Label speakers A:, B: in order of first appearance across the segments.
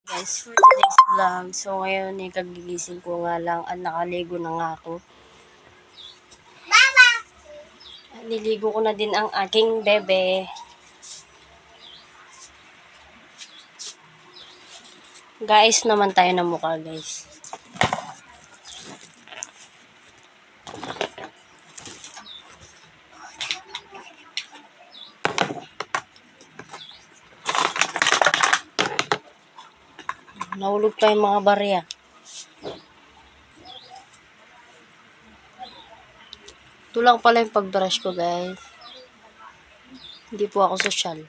A: Guys, for today's vlog, so ngayon kagigising ko nga lang at nakaligo na nga ako. Niligo ko na din ang aking bebe. Guys, naman tayo ng mukha, guys. Nahulog pa yung mga barya. Ito lang pala yung pagbrush ko, guys. Hindi po ako sosyal.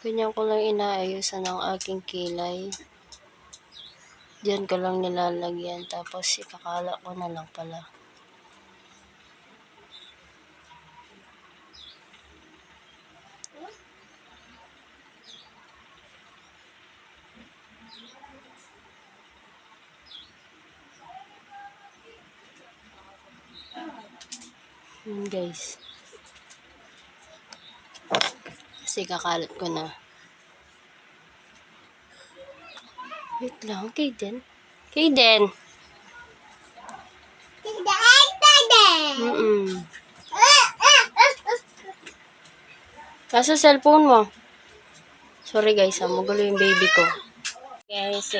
A: Ganyan ko lang inaayusan ang aking kilay. Diyan ko lang nilalagyan. Tapos ikakala ko na lang pala. Guys. Kasi kakalat ko na. Wait lang, Kaden. Kaden! Nasa cellphone mo. Sorry guys, magulo yung baby ko. Guys,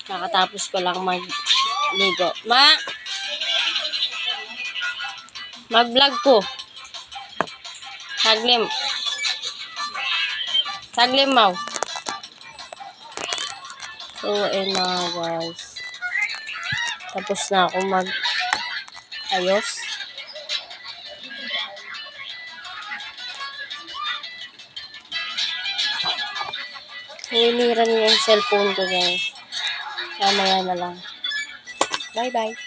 A: kakatapos ko lang magligo. Mag-vlog ko. Saglim, mau. So, guys. Tapos na ako mag-ayos. Hinira niya yung cellphone ko, guys. Mamaya na lang. Bye-bye.